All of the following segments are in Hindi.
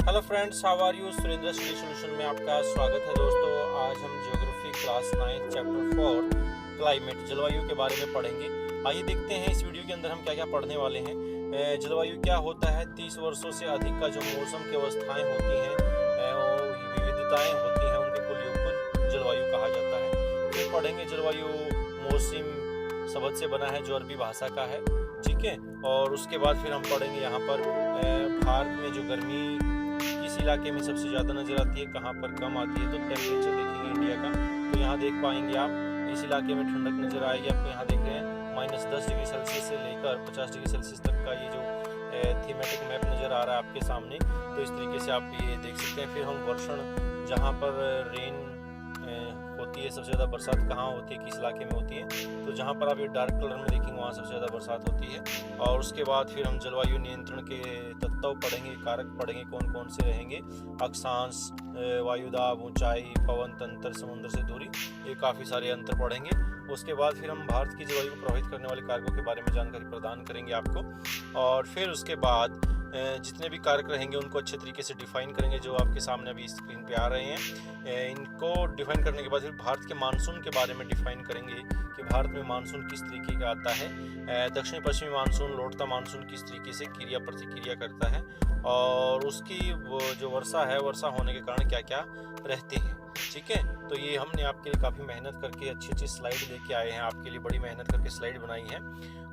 Hello friends, how are you. Surendra study solution में आपका स्वागत है दोस्तों। आज हम ज्योग्राफी क्लास 9 चैप्टर 4 क्लाइमेट जलवायु के बारे में पढ़ेंगे। आइए देखते हैं इस वीडियो के अंदर हम क्या क्या पढ़ने वाले हैं। जलवायु क्या होता है, 30 वर्षों से अधिक का जो मौसम की अवस्थाएं होती हैं, वो विविधताएं होती हैं, उनके कुल योग को जलवायु कहा जाता है। फिर पढ़ेंगे जलवायु मौसम शब्द से बना है जो अरबी भाषा का है, ठीक है। और उसके बाद फिर हम पढ़ेंगे यहाँ पर भारत में जो गर्मी किस इलाके में सबसे ज़्यादा नज़र आती है, कहाँ पर कम आती है। तो टेम्परेचर देखेंगे इंडिया का, तो यहाँ देख पाएंगे आप इस इलाके में ठंडक नज़र आएगी आपको। यहाँ देख रहे हैं -10 डिग्री सेल्सियस से लेकर 50 डिग्री सेल्सियस तक का ये जो थीमेटिक मैप नज़र आ रहा है आपके सामने, तो इस तरीके से आप ये देख सकते हैं। फिर हम वर्षण, जहाँ पर रेन होती है, सबसे ज़्यादा बरसात कहाँ होती है, किस इलाके में होती है, तो जहाँ पर आप ये डार्क कलर में देखेंगे वहाँ सबसे ज़्यादा बरसात होती है। और उसके बाद फिर हम जलवायु नियंत्रण के तत्व पढ़ेंगे, कारक पढ़ेंगे कौन कौन से रहेंगे। अक्षांश, वायुदाब, ऊंचाई, पवन तंत्र, समुद्र से दूरी, ये काफ़ी सारे अंतर पढ़ेंगे। उसके बाद फिर हम भारत की जलवायु को प्रभावित करने वाले कारकों के बारे में जानकारी प्रदान करेंगे आपको। और फिर उसके बाद जितने भी कारक रहेंगे उनको अच्छे तरीके से डिफाइन करेंगे, जो आपके सामने अभी स्क्रीन पे आ रहे हैं। इनको डिफाइन करने के बाद फिर भारत के मानसून के बारे में डिफाइन करेंगे कि भारत में मानसून किस तरीके का आता है, दक्षिणी पश्चिमी मानसून, लौटता मानसून किस तरीके से क्रिया प्रतिक्रिया करता है, और उसकी वो जो वर्षा है, वर्षा होने के कारण क्या क्या रहते हैं, ठीक है। तो ये हमने आपके लिए काफ़ी मेहनत करके अच्छी अच्छी स्लाइड लेके आए हैं, आपके लिए बड़ी मेहनत करके स्लाइड बनाई है।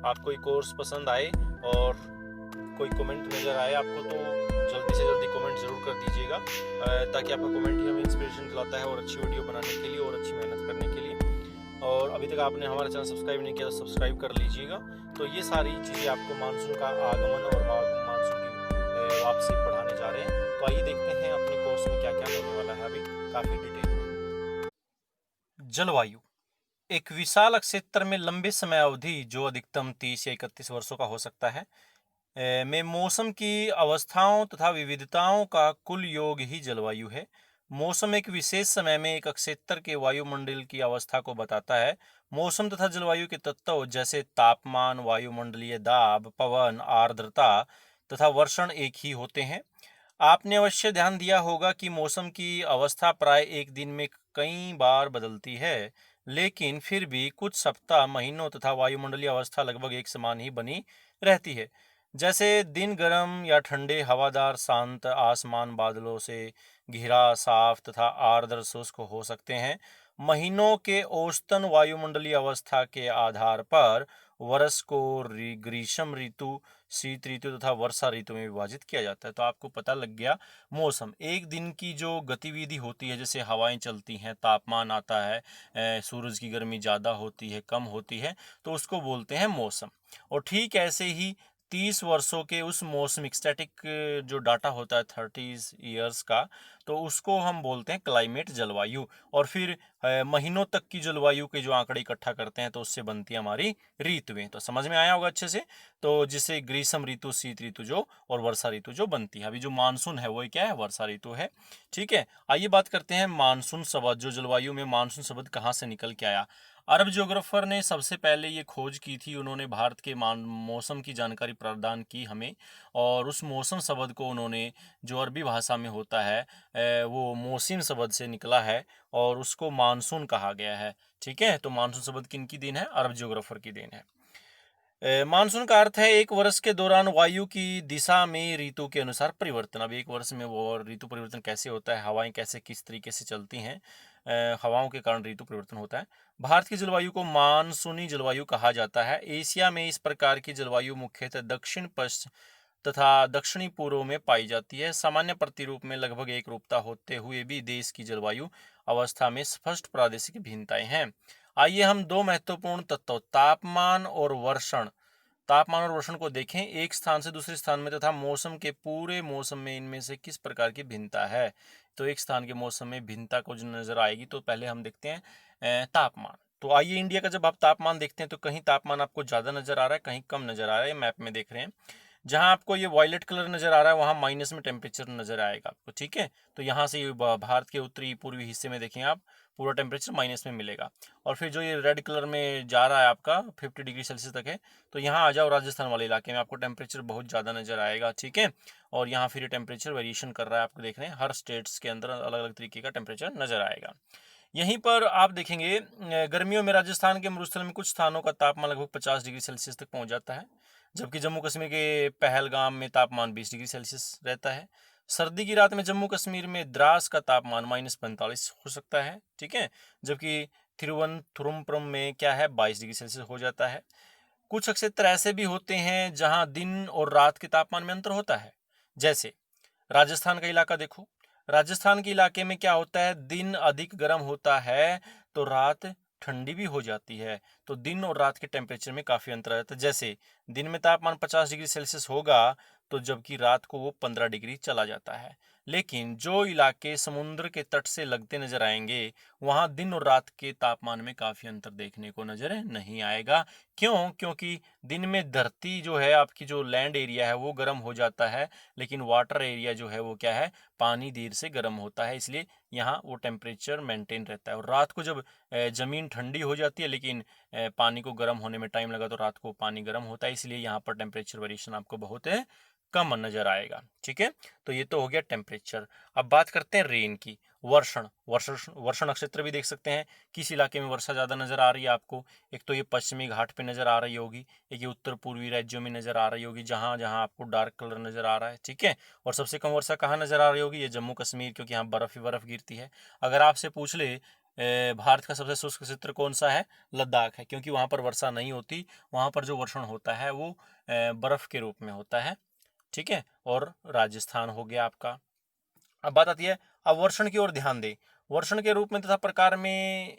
आपको ये कोर्स पसंद आए और कोई कमेंट नज़र आए आपको, तो जल्दी से जल्दी कमेंट ज़रूर कर दीजिएगा, ताकि आपका कमेंट ही हमें इंस्पिरेशन दिलाता है और अच्छी वीडियो बनाने के लिए और अच्छी मेहनत करने के लिए। और अभी तक आपने हमारा चैनल सब्सक्राइब नहीं किया तो सब्सक्राइब कर लीजिएगा। तो ये सारी चीज़ें आपको मानसून का आगमन और मानसून की वापसी पढ़ाने जा रहे हैं। तो आइए देखते हैं अपने कोर्स में क्या क्या होने वाला है अभी काफ़ी डिटेल में। जलवायु एक विशाल क्षेत्र में लंबे समय अवधि, जो अधिकतम 30 या 31 वर्षों का हो सकता है, में मौसम की अवस्थाओं तथा विविधताओं का कुल योग ही जलवायु है। मौसम एक विशेष समय में एक क्षेत्र के वायुमंडल की अवस्था को बताता है। मौसम तथा जलवायु के तत्व जैसे तापमान, वायुमंडलीय दाब, पवन, आर्द्रता तथा वर्षण एक ही होते हैं। आपने अवश्य ध्यान दिया होगा कि मौसम की अवस्था प्राय एक दिन में कई बार बदलती है, लेकिन फिर भी कुछ सप्ताह, महीनों तथा वायुमंडलीय अवस्था लगभग एक समान ही बनी रहती है। जैसे दिन गर्म या ठंडे, हवादार, शांत, आसमान बादलों से घिरा, साफ तथा आर्द्र शुष्क हो सकते हैं। महीनों के औसतन वायुमंडलीय अवस्था के आधार पर वर्ष को ग्रीष्म ऋतु, शीत ऋतु तथा वर्षा ऋतु में विभाजित किया जाता है। तो आपको पता लग गया, मौसम एक दिन की जो गतिविधि होती है, जैसे हवाएं चलती हैं, तापमान आता है, सूरज की गर्मी ज़्यादा होती है, कम होती है, तो उसको बोलते हैं मौसम। और ठीक ऐसे ही 30 वर्षों के उस मौसमिक स्टैटिक जो डाटा होता है 30 ईयर्स का, तो उसको हम बोलते हैं क्लाइमेट, जलवायु। और फिर महीनों तक की जलवायु के जो आंकड़े इकट्ठा करते हैं, तो उससे बनती है हमारी ऋतुएं। तो समझ में आया होगा अच्छे से। तो जिससे ग्रीष्म ऋतु, शीत ऋतु जो और वर्षा ऋतु जो बनती है। अभी जो मानसून है वो क्या है, वर्षा ऋतु है, ठीक है। आइए बात करते हैं मानसून शब्द, जो जलवायु में मानसून शब्द कहाँ से निकल के आया। अरब ज्योग्राफर ने सबसे पहले ये खोज की थी, उन्होंने भारत के मौसम की जानकारी प्रदान की हमें, और उस मौसम शब्द को उन्होंने, जो अरबी भाषा में होता है, वो मौसम शब्द से निकला है और उसको मानसून कहा गया है, ठीक है। तो मानसून शब्द किन की देन है, अरब ज्योग्राफर की देन है। मानसून का अर्थ है एक वर्ष के दौरान वायु की दिशा में ऋतु के अनुसार परिवर्तन। अब एक वर्ष में वो ऋतु परिवर्तन कैसे होता है, हवाएं कैसे किस तरीके से चलती हैं, हवाओं के कारण ऋतु परिवर्तन होता है। भारत की जलवायु को मानसूनी जलवायु कहा जाता है। एशिया में इस प्रकार की जलवायु मुख्यतः दक्षिण पश्चिम तथा दक्षिणी पूर्व में पाई जाती है। सामान्य प्रतिरूप में लगभग एक रूपता होते हुए भी देश की जलवायु अवस्था में स्पष्ट प्रादेशिक भिन्नताएं हैं। आइए हम दो महत्वपूर्ण तत्व, तापमान और वर्षण को देखें। एक स्थान से दूसरे स्थान में तथा मौसम के पूरे मौसम में इनमें से किस प्रकार की भिन्नता है। तो एक स्थान के मौसम में भिन्नता को जो नजर आएगी, तो पहले हम देखते हैं तापमान। तो आइए इंडिया का जब आप तापमान देखते हैं, तो कहीं तापमान आपको ज़्यादा नजर आ रहा है, कहीं कम नजर आ रहा है, मैप में देख रहे हैं। जहां आपको ये वॉयलेट कलर नजर आ रहा है वहां माइनस में टेम्परेचर नजर आएगा आपको, ठीक है। तो यहाँ से भारत के उत्तरी पूर्वी हिस्से में देखें आप, पूरा टेम्परेचर माइनस में मिलेगा। और फिर जो ये रेड कलर में जा रहा है आपका 50 डिग्री सेल्सियस तक है, तो यहाँ आ जाओ राजस्थान वाले इलाके में, आपको टेम्परेचर बहुत ज़्यादा नजर आएगा, ठीक है। और यहाँ फिर टेम्परेचर वेरिएशन कर रहा है, आपको देख रहे हैं हर स्टेट्स के अंदर अलग अलग तरीके का टेम्परेचर नजर आएगा। यहीं पर आप देखेंगे गर्मियों में राजस्थान के मरुस्थल में कुछ स्थानों का तापमान लगभग 50 डिग्री सेल्सियस तक पहुंच जाता है, जबकि जम्मू कश्मीर के पहलगाम में तापमान 20 डिग्री सेल्सियस रहता है। सर्दी की रात में जम्मू कश्मीर में द्रास का तापमान -45 हो सकता है, ठीक है, जबकि थिरुवनंतपुरम में क्या है 22 डिग्री सेल्सियस हो जाता है। कुछ क्षेत्र ऐसे भी होते हैं जहां दिन और रात के तापमान में अंतर होता है, जैसे राजस्थान का इलाका देखो, राजस्थान के इलाके में क्या होता है, दिन अधिक गर्म होता है तो रात ठंडी भी हो जाती है। तो दिन और रात के टेम्परेचर में काफी अंतर रहता है, जैसे दिन में तापमान 50 डिग्री सेल्सियस होगा तो जबकि रात को वो 15 डिग्री चला जाता है। लेकिन जो इलाके समुद्र के तट से लगते नजर आएंगे वहां दिन और रात के तापमान में काफी अंतर देखने को नजर नहीं आएगा। क्यों? क्योंकि दिन में धरती जो है आपकी, जो लैंड एरिया है वो गर्म हो जाता है, लेकिन वाटर एरिया जो है वो क्या है, पानी देर से गर्म होता है, इसलिए यहाँ वो टेम्परेचर मेंटेन रहता है। और रात को जब ज़मीन ठंडी हो जाती है लेकिन पानी को गर्म होने में टाइम लगा तो रात को पानी गर्म होता है, इसलिए यहाँ पर टेम्परेचर वेरिएशन आपको बहुत कम नजर आएगा, ठीक है। तो ये तो हो गया टेम्परेचर। अब बात करते हैं रेन की। वर्षण वर्षण वर्षण नक्षत्र भी देख सकते हैं, किस इलाके में वर्षा ज़्यादा नजर आ रही है आपको। एक तो ये पश्चिमी घाट पे नजर आ रही होगी, एक ये उत्तर पूर्वी राज्यों में नजर आ रही होगी जहाँ जहाँ आपको डार्क कलर नजर आ रहा है, ठीक है। और सबसे कम वर्षा कहाँ नजर आ रही होगी, ये जम्मू कश्मीर, क्योंकि यहाँ बर्फ ही बर्फ गिरती है। अगर आपसे पूछ ले भारत का सबसे शुष्क क्षेत्र कौन सा है, लद्दाख है, क्योंकि वहाँ पर वर्षा नहीं होती, वहाँ पर जो वर्षण होता है वो बर्फ के रूप में होता है, ठीक है। और राजस्थान हो गया आपका। अब बात आती है, अब वर्षण की ओर ध्यान दें। वर्षण के रूप में तथा प्रकार में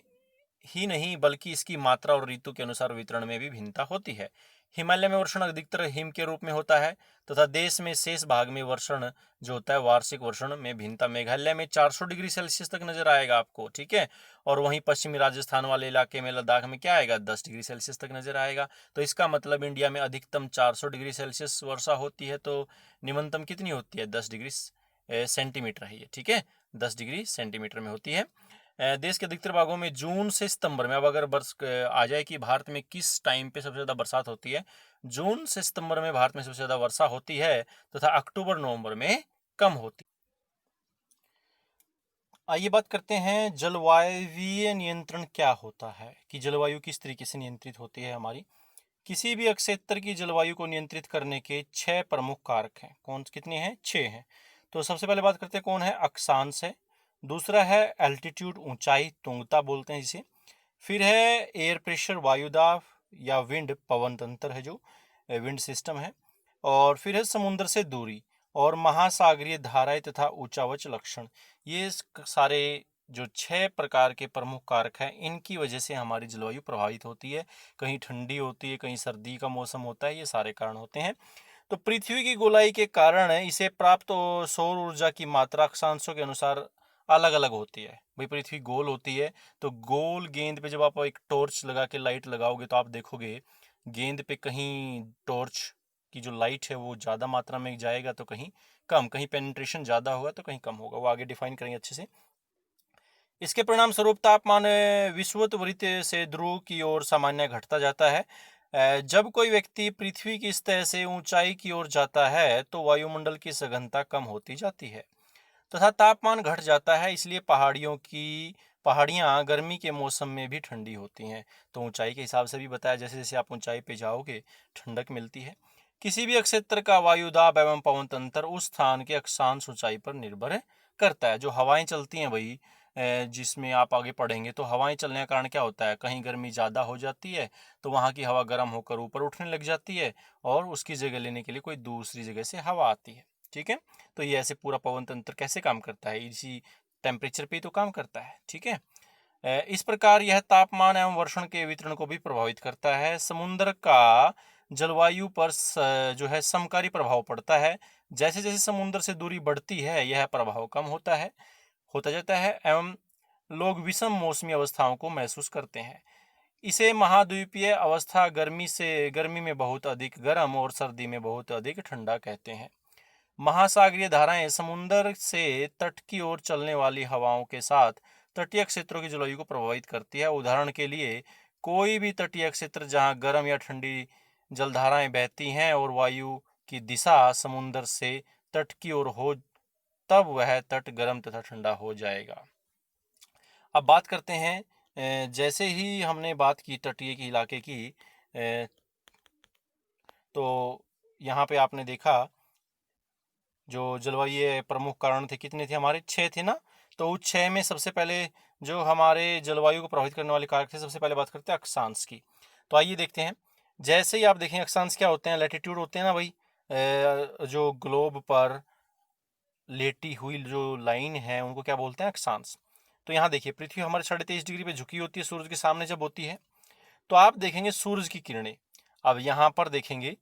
ही नहीं बल्कि इसकी मात्रा और ऋतु के अनुसार वितरण में भी भिन्नता होती है। हिमालय में वर्षण अधिकतर हिम के रूप में होता है तथा देश में शेष भाग में वर्षण जो होता है वार्षिक वर्षण में भिन्नता मेघालय में 400 डिग्री सेल्सियस तक नजर आएगा आपको, ठीक है। और वहीं पश्चिमी राजस्थान वाले इलाके में लद्दाख में क्या आएगा, 10 डिग्री सेल्सियस तक नजर आएगा। तो इसका मतलब इंडिया में अधिकतम 400 डिग्री सेल्सियस वर्षा होती है, तो निम्नतम कितनी होती है, 10 डिग्री सेंटीमीटर है ये, ठीक है, 10 डिग्री सेंटीमीटर में होती है। देश के अधिकतर भागों में जून से सितंबर में, अब अगर बरस आ जाए कि भारत में किस टाइम पे सबसे ज़्यादा बरसात होती है, जून से सितंबर में भारत में सबसे ज़्यादा वर्षा होती है तथा अक्टूबर नवंबर में कम होती। आइए बात करते हैं जलवायु नियंत्रण क्या होता है, कि जलवायु किस तरीके से नियंत्रित होती है हमारी। किसी भी क्षेत्र की जलवायु को नियंत्रित करने के 6 प्रमुख कारक हैं। कौन कितने हैं, 6 हैं। तो सबसे पहले बात करते हैं कौन है, अक्षांश है। दूसरा है एल्टीट्यूड, ऊंचाई, तुंगता बोलते हैं जिसे। फिर है एयर प्रेशर, वायुदाब या विंड, पवन तंत्र है जो विंड सिस्टम है। और फिर है समुद्र से दूरी और महासागरीय धाराएं तथा ऊंचावच लक्षण। ये सारे जो 6 प्रकार के प्रमुख कारक हैं, इनकी वजह से हमारी जलवायु प्रभावित होती है। कहीं ठंडी होती है, कहीं सर्दी का मौसम होता है, ये सारे कारण होते हैं। तो पृथ्वी की गोलाई के कारण इसे प्राप्त सौर ऊर्जा की मात्रा अक्षांशों के अनुसार अलग अलग होती है। भाई पृथ्वी गोल होती है, तो गोल गेंद पे जब आप एक टॉर्च लगा के लाइट लगाओगे तो आप देखोगे गेंद पे कहीं टॉर्च की जो लाइट है वो ज़्यादा मात्रा में जाएगा तो कहीं कम, कहीं पेनिट्रेशन ज़्यादा होगा तो कहीं कम होगा, वो आगे डिफाइन करेंगे अच्छे से। इसके परिणाम स्वरूप तापमान विषुवत वृत्त से ध्रुव की ओर सामान्य घटता जाता है। जब कोई व्यक्ति पृथ्वी की सतह से ऊंचाई की ओर जाता है तो वायुमंडल की सघनता कम होती जाती है तथा तापमान घट जाता है, इसलिए पहाड़ियाँ गर्मी के मौसम में भी ठंडी होती हैं। तो ऊंचाई के हिसाब से भी बताया, जैसे जैसे आप ऊंचाई पे जाओगे ठंडक मिलती है। किसी भी क्षेत्र का वायुदाब एवं पवन तंत्र उस स्थान के अक्षांश ऊंचाई पर निर्भर करता है। जो हवाएं चलती हैं भाई, जिसमें आप आगे पढ़ेंगे, तो हवाएं चलने का कारण क्या होता है, कहीं गर्मी ज़्यादा हो जाती है तो वहाँ की हवा गर्म होकर ऊपर उठने लग जाती है और उसकी जगह लेने के लिए कोई दूसरी जगह से हवा आती है, ठीक है। तो ये ऐसे पूरा पवन तंत्र कैसे काम करता है, इसी टेम्परेचर पे तो काम करता है, ठीक है। इस प्रकार यह तापमान एवं वर्षण के वितरण को भी प्रभावित करता है। समुद्र का जलवायु पर जो है समकारी प्रभाव पड़ता है। जैसे जैसे समुद्र से दूरी बढ़ती है यह प्रभाव कम होता जाता है एवं लोग विषम मौसमी अवस्थाओं को महसूस करते हैं। इसे महाद्वीपीय अवस्था गर्मी में बहुत अधिक गर्म और सर्दी में बहुत अधिक ठंडा कहते हैं। महासागरीय धाराएं समुद्र से तट की ओर चलने वाली हवाओं के साथ तटीय क्षेत्रों की जलवायु को प्रभावित करती है। उदाहरण के लिए कोई भी तटीय क्षेत्र जहां गर्म या ठंडी जलधाराएं बहती हैं और वायु की दिशा समुद्र से तट की ओर हो, तब वह तट गर्म तथा ठंडा हो जाएगा। अब बात करते हैं, जैसे ही हमने बात की तटीय के इलाके की, तो यहाँ पे आपने देखा जो जलवायु प्रमुख कारण थे कितने थे हमारे, 6 थे ना। तो उस 6 में सबसे पहले जो हमारे जलवायु को प्रभावित करने वाले कारक थे, सबसे पहले बात करते हैं अक्षांश की। तो आइए देखते हैं। जैसे ही आप देखें अक्षांश क्या होते हैं, लैटिट्यूड होते हैं ना भाई, जो ग्लोब पर लेटी हुई जो लाइन है उनको क्या बोलते हैं, अक्षांश। तो यहाँ देखिए पृथ्वी हमारे 23.5 डिग्री पे झुकी होती है सूरज के सामने जब होती है, तो आप देखेंगे सूरज की किरणें, अब यहाँ पर देखेंगे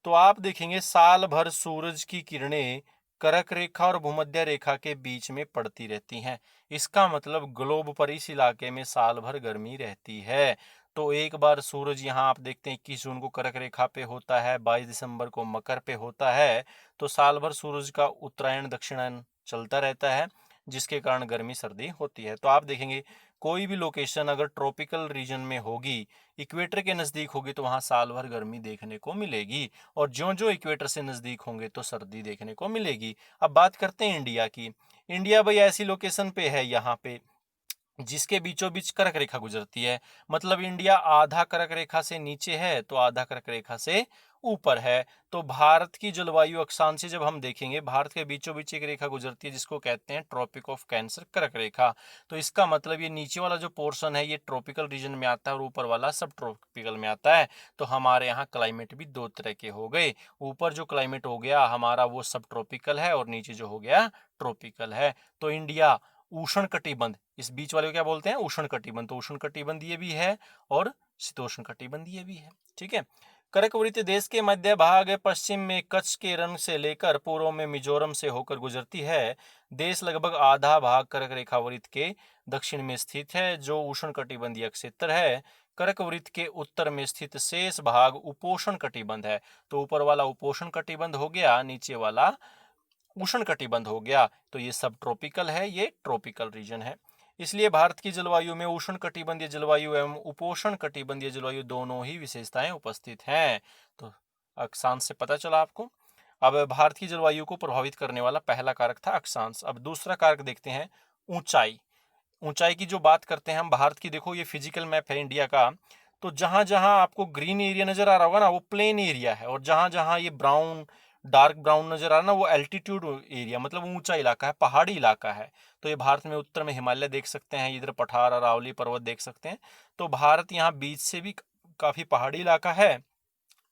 तो आप देखेंगे साल भर सूरज की किरणें कर्क रेखा और भूमध्य रेखा के बीच में पड़ती रहती हैं। इसका मतलब ग्लोब पर इस इलाके में साल भर गर्मी रहती है। तो एक बार सूरज यहाँ आप देखते हैं 21 जून को कर्क रेखा पे होता है, 22 दिसंबर को मकर पे होता है, तो साल भर सूरज का उत्तरायण दक्षिणायन चलता रहता है, जिसके कारण गर्मी सर्दी होती है। तो आप देखेंगे कोई भी लोकेशन अगर ट्रॉपिकल रीजन में होगी, इक्वेटर के नज़दीक होगी, तो वहाँ साल भर गर्मी देखने को मिलेगी, और ज्यों-ज्यों इक्वेटर से नज़दीक होंगे तो सर्दी देखने को मिलेगी। अब बात करते हैं इंडिया की। इंडिया भाई ऐसी लोकेशन पे है यहाँ पे जिसके बीचों बीच कर्क रेखा गुजरती है, मतलब इंडिया आधा कर्क रेखा से नीचे है तो आधा कर्क रेखा से ऊपर है। तो भारत की जलवायु अक्षांश से जब हम देखेंगे, भारत के बीचों बीच एक रेखा गुजरती है जिसको कहते हैं ट्रॉपिक ऑफ कैंसर कर्क रेखा। तो इसका मतलब ये नीचे वाला जो पोर्शन है ये ट्रॉपिकल रीजन में आता है और ऊपर वाला सब ट्रॉपिकल में आता है। तो हमारे यहाँ क्लाइमेट भी दो तरह के हो गए, ऊपर जो क्लाइमेट हो गया हमारा वो सब ट्रॉपिकल है और नीचे जो हो गया ट्रॉपिकल है। तो इंडिया उष्ण कटिबंध, इस बीच वाले को क्या बोलते हैं, उष्ण कटिबंध। तो उष्ण कटिबंधीय भी है और शीतोष्ण कटिबंधीय भी है, ठीक है। कर्कवृत्त देश के मध्य भाग पश्चिम में कच्छ के रण से लेकर पूर्व में मिजोरम से होकर गुजरती है। देश लगभग आधा भाग कर्क रेखावृत्त के दक्षिण में स्थित है जो उष्ण कटिबंधीय क्षेत्र है। कर्कवृत्त के उत्तर में स्थित शेष भाग उपोष्ण कटिबंध है। तो ऊपर वाला उपोष्ण कटिबंध हो गया, नीचे वाला उष्ण कटिबंध हो गया। तो ये सब ट्रॉपिकल है, ये ट्रॉपिकल रीजन है। इसलिए भारत की जलवायु में उष्ण कटिबंधीय जलवायु एवं उपोष्ण कटिबंधीय जलवायु दोनों ही विशेषताएं उपस्थित हैं। तो अक्षांश से पता चला आपको। अब भारत की जलवायु को प्रभावित करने वाला पहला कारक था अक्षांश। अब दूसरा कारक देखते हैं, ऊंचाई। ऊंचाई की जो बात करते हैं हम भारत की, देखो ये फिजिकल मैप है इंडिया का। तो जहां जहां आपको ग्रीन एरिया नजर आ रहा होगा ना वो प्लेन एरिया है, और जहां जहां ये ब्राउन डार्क ब्राउन नजर आ रहा है ना वो एल्टीट्यूड एरिया, मतलब ऊंचा इलाका है, पहाड़ी इलाका है। तो ये भारत में उत्तर में हिमालय देख सकते हैं, इधर पठार अरावली पर्वत देख सकते हैं। तो भारत यहाँ बीच से भी काफी पहाड़ी इलाका है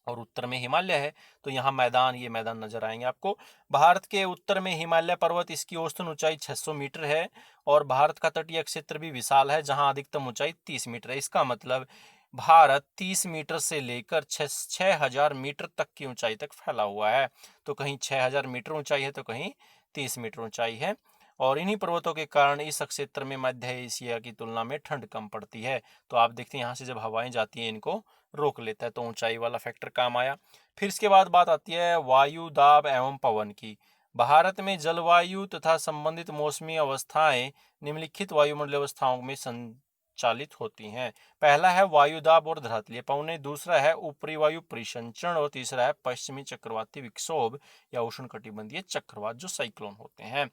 और उत्तर में हिमालय है। तो यहाँ मैदान, ये मैदान नजर आएंगे आपको। भारत के उत्तर में हिमालय पर्वत, इसकी औसतन ऊंचाई 600 मीटर है, और भारत का तटीय क्षेत्र भी विशाल है जहाँ अधिकतम ऊंचाई 30 मीटर है। इसका मतलब भारत 30 मीटर से लेकर 6000 मीटर तक की ऊंचाई तक फैला हुआ है। तो कहीं 6000 मीटर ऊंचाई है तो कहीं 30 मीटर ऊंचाई है, और इन्हीं पर्वतों के कारण इस क्षेत्र में मध्य एशिया की तुलना में ठंड कम पड़ती है। तो आप देखते हैं यहाँ से जब हवाएं जाती हैं इनको रोक लेता है, तो ऊंचाई वाला फैक्टर काम आया। फिर इसके बाद बात आती है वायु दाब एवं पवन की। भारत में जलवायु तथा संबंधित मौसमी अवस्थाएं निम्नलिखित वायुमंडलीय अवस्थाओं में संचालित होती हैं। पहला है वायुदाब और धरातलीय पवनें, दूसरा है ऊपरी वायु परिसंचरण, और तीसरा है पश्चिमी चक्रवाती विक्षोभ या उष्णकटिबंधीय चक्रवात जो साइक्लोन होते हैं।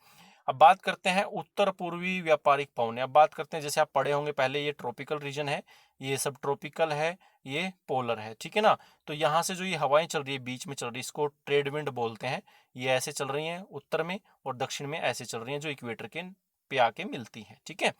अब बात करते हैं उत्तर पूर्वी व्यापारिक पवनें। अब बात करते हैं, जैसे आप पढ़े होंगे पहले, ये ट्रॉपिकल रीजन है, ये सब ट्रॉपिकल है, ये पोलर है, ठीक है ना। तो यहाँ से जो ये हवाएं चल रही है बीच में चल रही है, इसको ट्रेड विंड बोलते हैं। ये ऐसे चल रही हैं उत्तर में, और दक्षिण में ऐसे चल रही हैं जो इक्वेटर के पे आके मिलती हैं, ठीक है।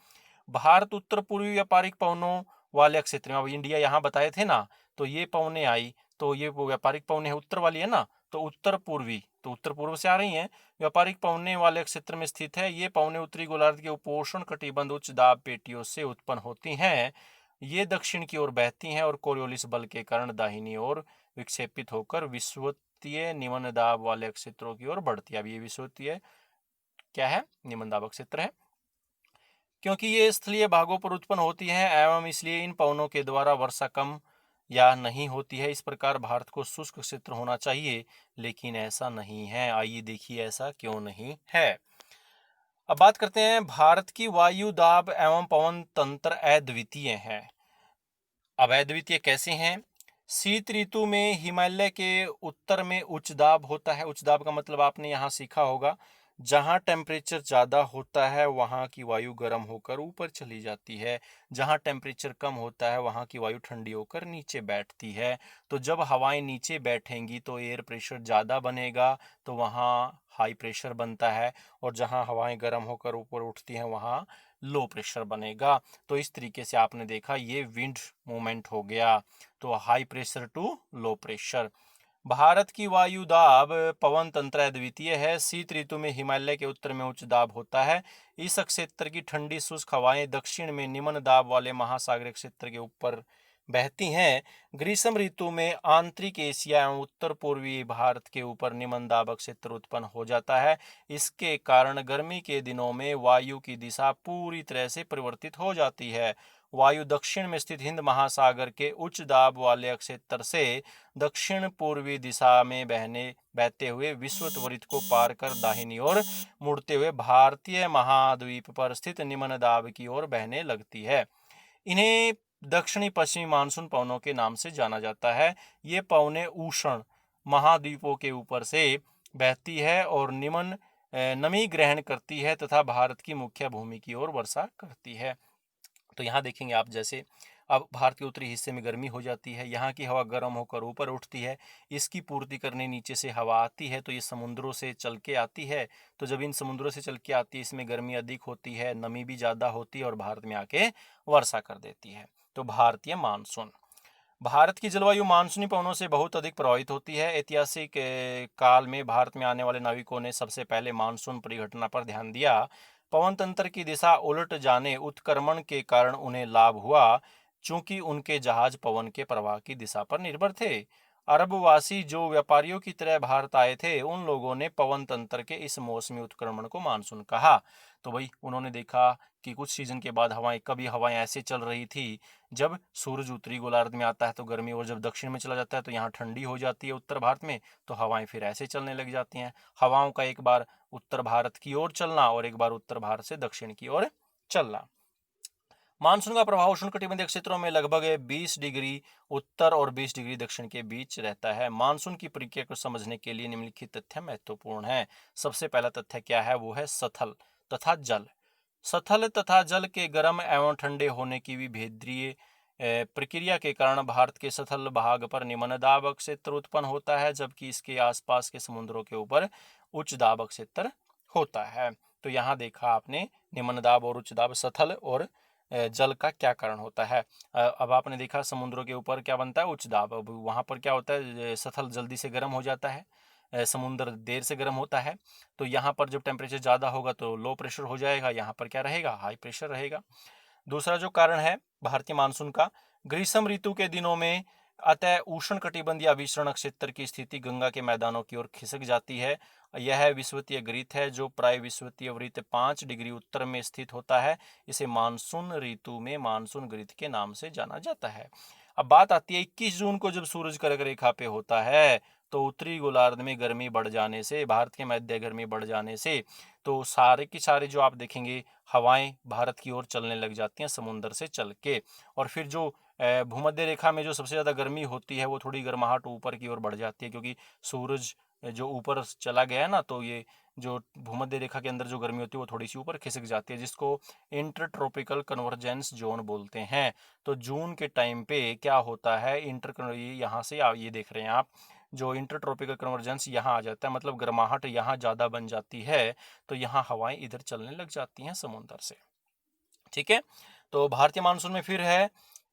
भारत उत्तर पूर्वी व्यापारिक पवनों वाले क्षेत्र में, अब इंडिया यहाँ बताए थे ना, तो ये पवनें आई, तो ये व्यापारिक पवनें उत्तर वाली है ना, तो उत्तर पूर्वी, तो उत्तर पूर्व से आ रही हैं, व्यापारिक पवनें वाले क्षेत्र में स्थित है। ये पवनें उत्तरी गोलार्ध के उपोष्ण कटिबंध उच्च दाब पेटियों से उत्पन्न होती हैं। ये दक्षिण की ओर बहती हैं और कोरियोलिस बल के कारण दाहिनी ओर विक्षेपित होकर विषुवतीय निम्न दाब वाले क्षेत्रों की ओर बढ़ती है। अब ये विषुवतीय क्या है, निम्न दाब क्षेत्र है। क्योंकि ये स्थलीय भागों पर उत्पन्न होती हैं एवं इसलिए इन पवनों के द्वारा वर्षा कम या नहीं होती है। इस प्रकार भारत को शुष्क क्षेत्र होना चाहिए, लेकिन ऐसा नहीं है। आइए देखिए ऐसा क्यों नहीं है। अब बात करते हैं, भारत की वायु दाब एवं पवन तंत्र अद्वितीय है। अब अद्वितीय कैसे हैं? शीत ऋतु में हिमालय के उत्तर में उच्च दाब होता है। उच्च दाब का मतलब आपने यहाँ सीखा होगा, जहाँ टेम्परेचर ज़्यादा होता है वहाँ की वायु गर्म होकर ऊपर चली जाती है, जहाँ टेम्परेचर कम होता है वहाँ की वायु ठंडी होकर नीचे बैठती है। तो जब हवाएं नीचे बैठेंगी तो एयर प्रेशर ज़्यादा बनेगा, तो वहाँ हाई प्रेशर बनता है, और जहाँ हवाएं गर्म होकर ऊपर उठती हैं वहाँ लो प्रेशर बनेगा। तो इस तरीके से आपने देखा ये विंड मूवमेंट हो गया। तो high pressure to low pressure. Bharat की वायु दाब पवन तंत्र अद्वितीय है। शीत ऋतु में हिमालय के उत्तर में उच्च दाब होता है। इस क्षेत्र की ठंडी शुष्क हवाएं दक्षिण में निम्न दाब वाले महासागरीय क्षेत्र के ऊपर बहती हैं। ग्रीष्म ऋतु में आंतरिक एशिया एवं उत्तर पूर्वी भारत के ऊपर निम्न दाब क्षेत्र उत्पन्न हो जाता है। इसके कारण गर्मी के दिनों में वायु की दिशा पूरी तरह से परिवर्तित हो जाती है। वायु दक्षिण में स्थित हिंद महासागर के उच्च दाब वाले क्षेत्र से दक्षिण पूर्वी दिशा में बहते हुए विषुववृत्त को पार कर दाहिनी ओर मुड़ते हुए भारतीय महाद्वीप पर स्थित निम्न दाब की ओर बहने लगती है। इन्हें दक्षिणी पश्चिमी मानसून पवनों के नाम से जाना जाता है। ये पवनें उष्ण महाद्वीपों के ऊपर से बहती है और निम्न नमी ग्रहण करती है तथा भारत की मुख्य भूमि की ओर वर्षा करती है। तो यहाँ देखेंगे आप, जैसे अब भारत के उत्तरी हिस्से में गर्मी हो जाती है, यहाँ की हवा गर्म होकर ऊपर उठती है, इसकी पूर्ति करने नीचे से हवा आती है, तो ये समुद्रों से चल के आती है। तो जब इन समुद्रों से चल के आती है इसमें गर्मी अधिक होती है, नमी भी ज़्यादा होती है और भारत में आके वर्षा कर देती है। तो भारतीय मानसून, भारत की जलवायु मानसूनी पवनों से बहुत अधिक प्रभावित होती है। ऐतिहासिक काल में भारत में आने वाले नाविकों ने सबसे पहले मानसून परिघटना पर ध्यान दिया। पवन तंत्र की दिशा उलट जाने उत्क्रमण के कारण उन्हें लाभ हुआ, चूंकि उनके जहाज पवन के प्रवाह की दिशा पर निर्भर थे। अरबवासी जो व्यापारियों की तरह भारत आए थे, उन लोगों ने पवन तंत्र के इस मौसमी उत्क्रमण को मानसून कहा। तो भाई उन्होंने देखा कि कुछ सीजन के बाद कभी हवाएं ऐसे चल रही थी, जब सूरज उत्तरी गोलार्ध में आता है तो गर्मी, और जब दक्षिण में चला जाता है तो यहाँ ठंडी हो जाती है उत्तर भारत में, तो हवाएं फिर ऐसे चलने लग जाती हैं। हवाओं का एक बार उत्तर भारत की ओर चलना और एक बार उत्तर भारत से दक्षिण की ओर चलना। मानसून का प्रभाव उष्णकटिबंधीय क्षेत्रों में लगभग 20 डिग्री उत्तर और 20 डिग्री दक्षिण के बीच रहता है। मानसून की प्रक्रिया को समझने के लिए निम्नलिखित तथ्य महत्वपूर्ण है। सबसे पहला तथ्य क्या है? वो है स्थल तथा जल। स्थल तथा जल के गर्म एवं ठंडे होने की विभेदीय प्रक्रिया के कारण भारत के स्थल भाग पर निम्न दाब क्षेत्र उत्पन्न होता है, जबकि इसके आसपास के समुद्रों के ऊपर उच्च दाब क्षेत्र होता है। तो यहाँ देखा आपने निम्न दाब और उच्च दाब, स्थल और जल का क्या कारण होता है। अब आपने देखा समुद्रों के ऊपर क्या बनता है? उच्च दाब। अब वहाँ पर क्या होता है? स्थल जल्दी से गर्म हो जाता है, समुद्र देर से गर्म होता है। तो यहाँ पर जब टेम्परेचर ज़्यादा होगा तो लो प्रेशर हो जाएगा, यहाँ पर क्या रहेगा? हाई प्रेशर रहेगा। दूसरा जो कारण है भारतीय मानसून का, ग्रीष्म ऋतु के दिनों में अतः उष्ण कटिबंधीय अभिसरण क्षेत्र की स्थिति गंगा के मैदानों की ओर खिसक जाती है। यह विषुवतीय वृत्त है जो प्राय विषुवतीय वृत्त 5 डिग्री उत्तर में स्थित होता है। इसे मानसून ऋतु में मानसून वृत्त के नाम से जाना जाता है। अब बात आती है 21 जून को, जब सूरज कर्क रेखा पे होता है तो उत्तरी गोलार्ध में गर्मी बढ़ जाने से, भारत के मध्य गर्मी बढ़ जाने से, तो सारे की सारे जो आप देखेंगे हवाएं भारत की ओर चलने लग जाती हैं समुद्र से चल के। और फिर जो भूमध्य रेखा में जो सबसे ज़्यादा गर्मी होती है वो थोड़ी गर्माहट ऊपर की ओर बढ़ जाती है, क्योंकि सूरज जो ऊपर चला गया है ना, तो ये जो भूमध्य रेखा के अंदर जो गर्मी होती है वो थोड़ी सी ऊपर खिसक जाती है, जिसको इंटर ट्रॉपिकल कन्वर्जेंस जोन बोलते हैं। तो जून के टाइम पे क्या होता है, यहाँ से ये देख रहे हैं आप, जो इंटर ट्रॉपिकल कन्वर्जेंस यहाँ आ जाता है, मतलब गर्माहट यहाँ ज़्यादा बन जाती है, तो यहाँ हवाएं इधर चलने लग जाती हैं समुद्र से। ठीक है। तो भारतीय मानसून में फिर है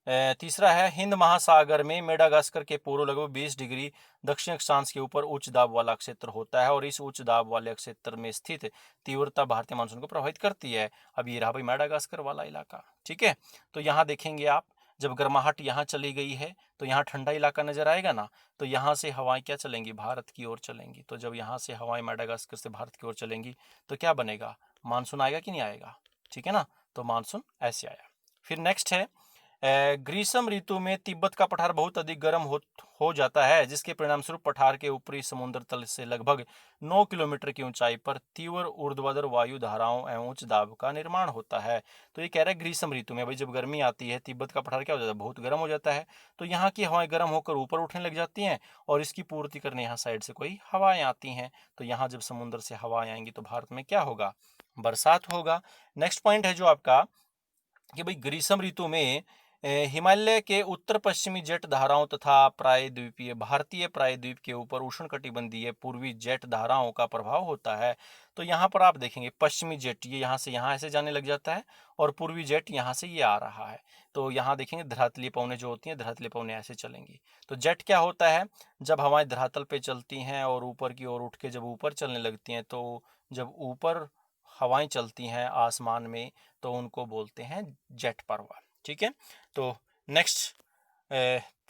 तीसरा है, हिंद महासागर में मेडागास्कर के पूर्व लगभग 20 डिग्री दक्षिण अक्षांश के ऊपर उच्च दाब वाला क्षेत्र होता है, और इस उच्च दाब वाले क्षेत्र में स्थित तीव्रता भारतीय मानसून को प्रभावित करती है। अब ये रहा भाई मेडागास्कर वाला इलाका। ठीक है। तो यहाँ देखेंगे आप, जब गर्माहट यहाँ चली गई है तो यहाँ ठंडा इलाका नजर आएगा ना, तो यहाँ से हवाएं क्या चलेंगी? भारत की ओर चलेंगी। तो जब यहाँ से हवाएं मेडागास्कर से भारत की ओर चलेंगी तो क्या बनेगा? मानसून आएगा कि नहीं आएगा? ठीक है ना। तो मानसून ऐसे आया। फिर नेक्स्ट है ग्रीष्म ऋतु में तिब्बत का पठार बहुत अधिक गर्म हो जाता है, जिसके परिणाम स्वरूप पठार के ऊपरी समुद्र तल से लगभग 9 किलोमीटर की ऊंचाई पर तीव्र ऊर्ध्वाधर वायु धाराओं एवं उच्च दाब का निर्माण होता है। तो ये कह रहा है ग्रीष्म ऋतु में, भाई जब गर्मी आती है तिब्बत का पठार क्या हो जाता है, बहुत गर्म हो जाता है, तो यहाँ की हवाएं गर्म होकर ऊपर उठने लग जाती हैं और इसकी पूर्ति करने यहाँ साइड से कोई हवाएं आती हैं। तो यहाँ जब समुद्र से हवाएं आएंगी तो भारत में क्या होगा, बरसात होगा। नेक्स्ट पॉइंट है जो आपका कि भाई ग्रीष्म ऋतु में हिमालय के उत्तर पश्चिमी जेट धाराओं तथा प्रायद्वीपीय भारतीय प्रायद्वीप के ऊपर उष्णकटिबंधीय पूर्वी जेट धाराओं का प्रभाव होता है। तो यहाँ पर आप देखेंगे पश्चिमी जेट ये यहाँ से यहाँ ऐसे जाने लग जाता है और पूर्वी जेट यहाँ से ये आ रहा है। तो यहाँ देखेंगे धरातलीय पवनें जो होती हैं, धरातलीय पवनें ऐसे चलेंगी। तो जेट क्या होता है, जब हवाएं धरातल पे चलती हैं और ऊपर की ओर उठ के जब ऊपर चलने लगती हैं, तो जब ऊपर हवाएं चलती हैं आसमान में तो उनको बोलते हैं जेट प्रवाह। ठीक है, तो नेक्स्ट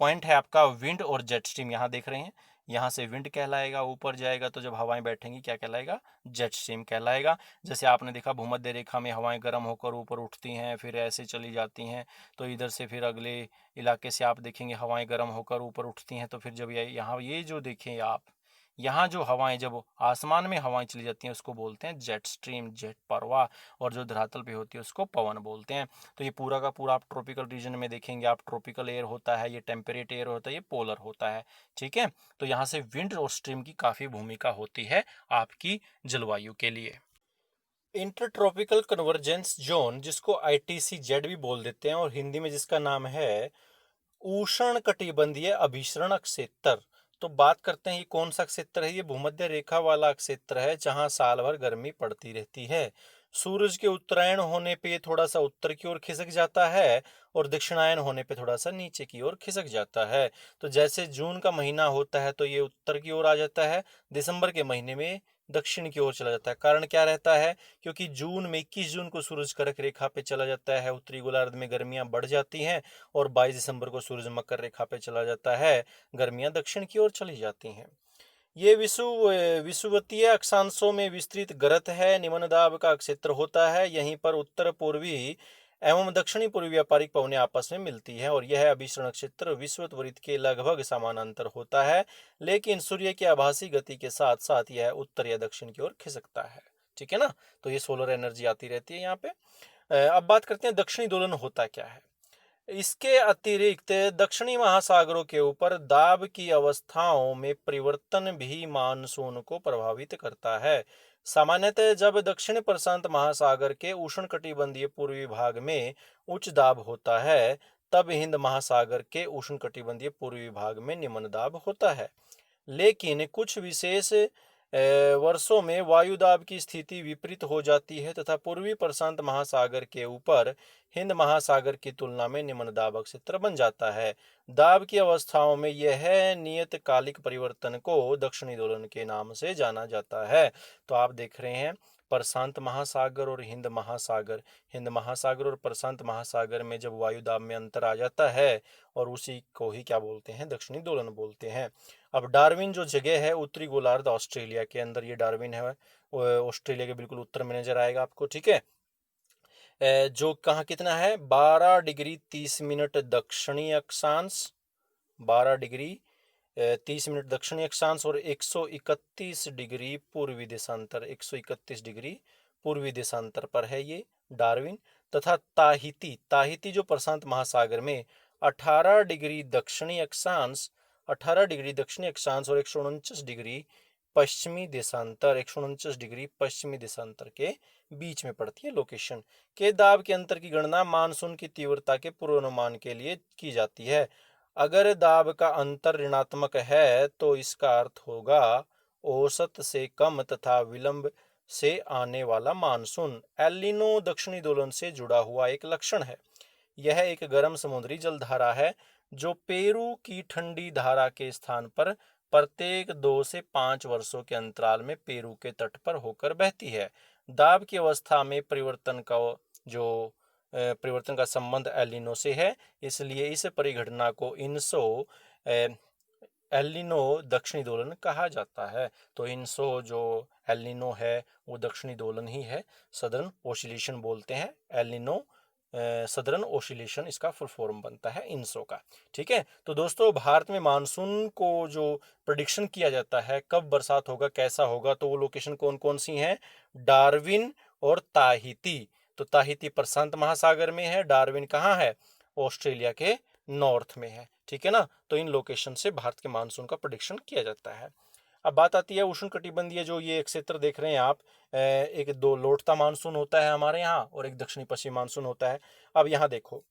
पॉइंट है आपका विंड और जेट स्ट्रीम। यहाँ देख रहे हैं, यहाँ से विंड कहलाएगा, ऊपर जाएगा तो जब हवाएं बैठेंगी क्या कहलाएगा, जेट स्ट्रीम कहलाएगा। जैसे आपने देखा भूमध्य रेखा में हवाएं गर्म होकर ऊपर उठती हैं फिर ऐसे चली जाती हैं, तो इधर से फिर अगले इलाके से आप देखेंगे हवाएं गर्म होकर ऊपर उठती हैं, तो फिर जब यहाँ ये जो देखें आप, यहाँ जो हवाएं जब आसमान में हवाएं चली जाती हैं उसको बोलते हैं जेट स्ट्रीम, जेट प्रवाह, और जो धरातल पे होती है उसको पवन बोलते हैं। तो ये पूरा का पूरा आप ट्रॉपिकल रीजन में देखेंगे आप, ट्रॉपिकल एयर होता है, ये टेम्परेट एयर होता है, ये पोलर होता है। ठीक है, तो यहाँ से विंड और स्ट्रीम की काफ़ी भूमिका होती है आपकी जलवायु के लिए। इंटरट्रॉपिकल कन्वर्जेंस जोन, जिसको ITC-Z भी बोल देते हैं और हिंदी में जिसका नाम है उष्ण कटिबंधीय अभिसरण क्षेत्र। तो बात करते हैं ये कौन सा क्षेत्र है, ये भूमध्य रेखा वाला क्षेत्र है जहां साल भर गर्मी पड़ती रहती है। सूरज के उत्तरायण होने पे ये थोड़ा सा उत्तर की ओर खिसक जाता है और दक्षिणायन होने पे थोड़ा सा नीचे की ओर खिसक जाता है। तो जैसे जून का महीना होता है तो ये उत्तर की ओर आ जाता है, दिसंबर के महीने में दक्षिण की ओर चला जाता है। कारण क्या रहता है, क्योंकि जून में 21 जून को सूरज कर्क रेखा पे चला जाता है, उत्तरी गोलार्ध में गर्मियां बढ़ जाती हैं और 22 दिसंबर को सूरज मकर रेखा पे चला जाता है, गर्मियां दक्षिण की ओर चली जाती हैं। ये विषुवतीय अक्षांशों में विस्तृत गर्त है, निम्न दाब का क्षेत्र होता है। यहीं पर उत्तर पूर्वी एवं दक्षिणी पूर्वी व्यापारिक पवनें आपस में मिलती है और यह अभिसरण क्षेत्र विषुवत वृत्त के लगभग समानांतर होता है, लेकिन सूर्य की आभासी गति के साथ साथ यह उत्तर या दक्षिण की ओर खिसकता है। ठीक है ना, तो ये सोलर एनर्जी आती रहती है यहाँ पे। अब बात करते हैं दक्षिणी दोलन होता क्या है। इसके अतिरिक्त दक्षिणी महासागरों के ऊपर दाब की अवस्थाओं में परिवर्तन भी मानसून को प्रभावित करता है। सामान्यतः जब दक्षिण प्रशांत महासागर के उष्णकटिबंधीय पूर्वी भाग में उच्च दाब होता है, तब हिंद महासागर के उष्णकटिबंधीय पूर्वी भाग में निम्न दाब होता है। लेकिन कुछ विशेष वर्षों में वायु दाब की स्थिति विपरीत हो जाती है तथा पूर्वी प्रशांत महासागर के ऊपर हिंद महासागर की तुलना में निम्न दाब क्षेत्र बन जाता है। दाब की अवस्थाओं में यह नियतकालिक परिवर्तन को दक्षिणी दोलन के नाम से जाना जाता है। तो आप देख रहे हैं प्रशांत महासागर और हिंद महासागर और प्रशांत महासागर में जब वायु दाब में अंतर आ जाता है और उसी को ही क्या बोलते हैं, दक्षिणी दोलन बोलते हैं। अब डार्विन जो जगह है उत्तरी गोलार्ध ऑस्ट्रेलिया के अंदर, ये डार्विन है ऑस्ट्रेलिया के बिल्कुल उत्तर में नजर आएगा आपको। ठीक है, जो कहाँ कितना है, 12 डिग्री 30 मिनट दक्षिणी अक्षांश, 12 डिग्री 30 मिनट दक्षिणी अक्षांश और 131 डिग्री पूर्वी देशांतर, 131 डिग्री पूर्वी देशांतर पर है ये डार्विन। तथा ताहिती जो प्रशांत महासागर में 18 डिग्री दक्षिणी अक्षांश, 18 डिग्री दक्षिणी अक्षांश और 149 डिग्री पश्चिमी देशांतर, 149 डिग्री पश्चिमी देशांतर के बीच में पड़ती है लोकेशन के दाब के अंतर की गणना मानसून की तीव्रता के पूर्वानुमान के लिए की जाती है। अगर दाब का अंतर ऋणात्मक है तो इसका अर्थ होगा औसत से कम तथा विलंब से आने वाला मानसून। एलिनो दक्षिणी दोलन से जुड़ा हुआ एक लक्षण है। यह एक गर्म समुद्री जलधारा है जो पेरू की ठंडी धारा के स्थान पर प्रत्येक 2 से 5 वर्षों के अंतराल में पेरू के तट पर होकर बहती है। दाब की अवस्था में परिवर्तन का संबंध एलिनो से है, इसलिए इस परिघटना को एलिनो दक्षिणी दोलन कहा जाता है। तो इनसो जो एल नीनो है वो दक्षिणी दोलन ही है, सदर्न ओसिलेशन बोलते हैं। एल नीनो सदर्न ओसिलेशन इसका फुल फॉर्म बनता है इनसो का। ठीक है, तो दोस्तों भारत में मानसून को जो प्रेडिक्शन किया जाता है कब बरसात होगा कैसा होगा, तो वो लोकेशन कौन कौन सी हैं? डार्विन और ताहिती। तो ताहिती प्रशांत महासागर में है, डार्विन कहाँ है? ऑस्ट्रेलिया के नॉर्थ में है। ठीक है ना, तो इन लोकेशन से भारत के मानसून का प्रेडिक्शन किया जाता है। अब बात आती है उष्ण कटिबंधीय जो ये एक क्षेत्र देख रहे हैं आप, एक दो लौटता मानसून होता है हमारे यहाँ और एक दक्षिणी पश्चिमी मानसून होता है। अब यहाँ देखो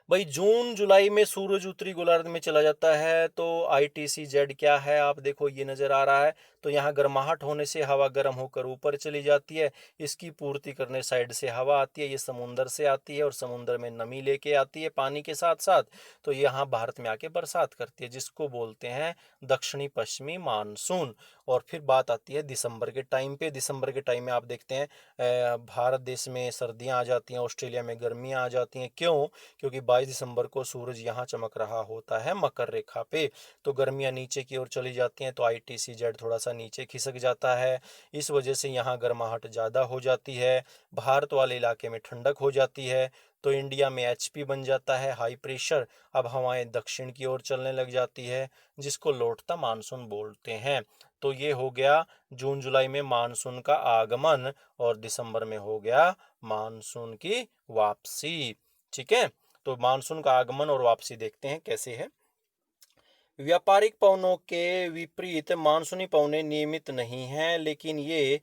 भाई, जून जुलाई में सूरज उत्तरी गोलार्ध में चला जाता है, तो ITC-Z क्या है आप देखो, ये नजर आ रहा है। तो यहाँ गर्माहट होने से हवा गर्म होकर ऊपर चली जाती है, इसकी पूर्ति करने साइड से हवा आती है, ये समुंदर से आती है और समुंदर में नमी लेके आती है पानी के साथ साथ, तो यहाँ भारत में आके बरसात करती है, जिसको बोलते हैं दक्षिणी पश्चिमी मानसून। और फिर बात आती है दिसंबर के टाइम पे। दिसंबर के टाइम में आप देखते हैं भारत देश में सर्दियाँ आ जाती हैं, ऑस्ट्रेलिया में गर्मियाँ आ जाती हैं। क्यों? क्योंकि 22 दिसंबर को सूरज यहाँ चमक रहा होता है मकर रेखा पे, तो गर्मियाँ नीचे की ओर चली जाती हैं, तो ITC-Z थोड़ा सा नीचे खिसक जाता है। इस वजह से यहाँ गर्माहट ज़्यादा हो जाती है, भारत वाले इलाके में ठंडक हो जाती है, तो इंडिया में HP बन जाता है, हाई प्रेशर। अब हवाएं दक्षिण की ओर चलने लग जाती है, जिसको लौटता मानसून बोलते हैं। तो ये हो गया जून जुलाई में मानसून का आगमन, और दिसंबर में हो गया मानसून की वापसी। ठीक है, तो मानसून का आगमन और वापसी देखते हैं कैसे है। व्यापारिक पवनों के विपरीत मानसूनी पवने नियमित नहीं हैं, लेकिन ये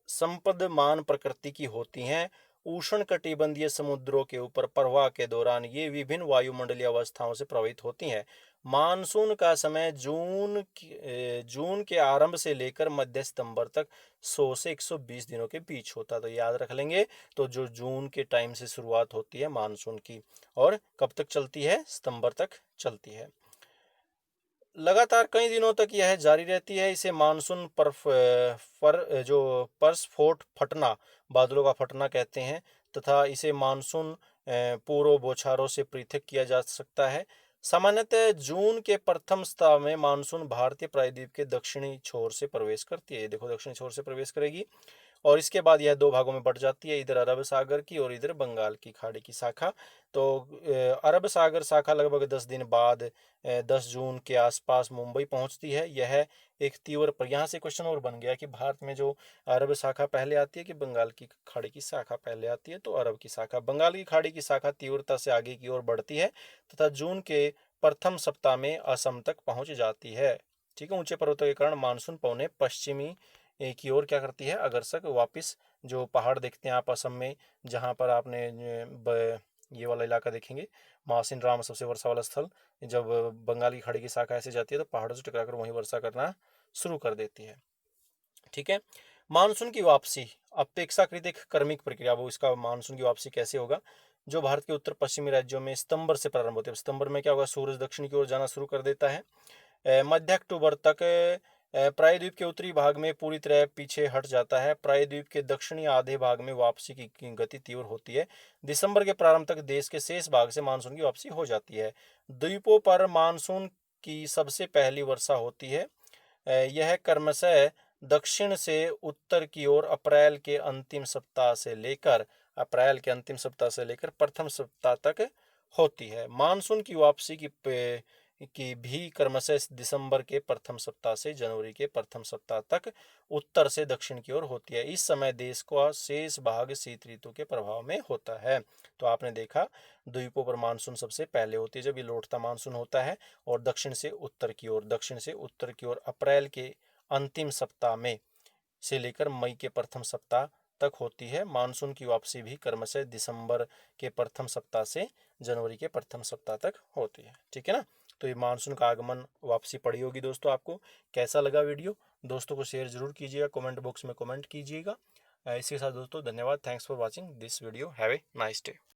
संपदमान प्रकृति की होती हैं। उष्ण कटिबंधीय समुद्रों के ऊपर प्रवाह के दौरान ये विभिन्न वायुमंडलीय अवस्थाओं से प्रभावित होती हैं। मानसून का समय जून के आरंभ से लेकर मध्य सितंबर तक 100 से 120 दिनों के बीच होता है, तो याद रख लेंगे। तो जो जून के टाइम से शुरुआत होती है मानसून की, और कब तक चलती है? सितंबर तक चलती है। लगातार कई दिनों तक यह जारी रहती है। इसे मानसून पर्सफोट फटना, बादलों का फटना कहते हैं, तथा इसे मानसून पूर्व बौछारों से पृथक किया जा सकता है। सामान्यतः जून के प्रथम सप्ताह में मानसून भारतीय प्रायद्वीप के दक्षिणी छोर से प्रवेश करती है। देखो दक्षिणी छोर से प्रवेश करेगी, और इसके बाद यह दो भागों में बढ़ जाती है, इधर अरब सागर की और इधर बंगाल की खाड़ी की शाखा। तो अरब सागर शाखा लगभग 10 दिन बाद 10 जून के आसपास मुंबई पहुंचती है। यह एक तीव्र पर यहाँ से क्वेश्चन और बन गया कि भारत में जो अरब शाखा पहले आती है कि बंगाल की खाड़ी की शाखा पहले आती है, तो अरब की शाखा, बंगाल की खाड़ी की शाखा तीव्रता से आगे की ओर बढ़ती है तथा जून के प्रथम सप्ताह में असम तक पहुंच जाती है। ठीक है, ऊंचे पर्वतों के कारण मानसून पवने पश्चिमी की ओर क्या करती है? अग्रसर वापस। जो पहाड़ देखते हैं आप असम में, जहाँ पर आपने ये वाला इलाका देखेंगे, मासिन राम सबसे वर्षा वाला स्थल, जब बंगाल की खाड़ी की शाखा ऐसे जाती है तो पहाड़ों से टकराकर वहीं वर्षा करना शुरू कर देती है। ठीक है, मानसून की वापसी अपेक्षाकृत एक क्रमिक प्रक्रिया। वो इसका मानसून की वापसी कैसे होगा? जो भारत के उत्तर पश्चिमी राज्यों में सितंबर से प्रारंभ होते हैं। सितंबर में क्या होगा? सूरज दक्षिण की ओर जाना शुरू कर देता है। मध्य अक्टूबर तक प्रायद्वीप के उत्तरी भाग में पूरी तरह पीछे हट जाता है। प्रायद्वीप के दक्षिणी आधे भाग में वापसी की गति तीव्र होती है। दिसंबर के प्रारंभ तक देश के शेष भाग से मानसून की वापसी हो जाती है। द्वीपों पर मानसून की सबसे पहली वर्षा होती है। यह क्रमशः दक्षिण से उत्तर की ओर अप्रैल के अंतिम सप्ताह से लेकर प्रथम सप्ताह तक होती है। मानसून की वापसी की भी क्रमशः दिसंबर के प्रथम सप्ताह से जनवरी के प्रथम सप्ताह तक उत्तर से दक्षिण की ओर होती है। इस समय देश का शेष भाग शीत ऋतु के प्रभाव में होता है। तो आपने देखा द्वीपों पर मानसून सबसे पहले होती है जब ये लौटता मानसून होता है, और दक्षिण से उत्तर की ओर अप्रैल के अंतिम सप्ताह में से लेकर मई के प्रथम सप्ताह तक होती है। मानसून की वापसी भी क्रमशः दिसंबर के प्रथम सप्ताह से जनवरी के प्रथम सप्ताह तक होती है। ठीक है ना, तो ये मानसून का आगमन वापसी पड़ी होगी। दोस्तों आपको कैसा लगा वीडियो? दोस्तों को शेयर जरूर कीजिएगा, कमेंट बॉक्स में कमेंट कीजिएगा। इसके साथ दोस्तों धन्यवाद। Thanks for watching this video. Have a nice day.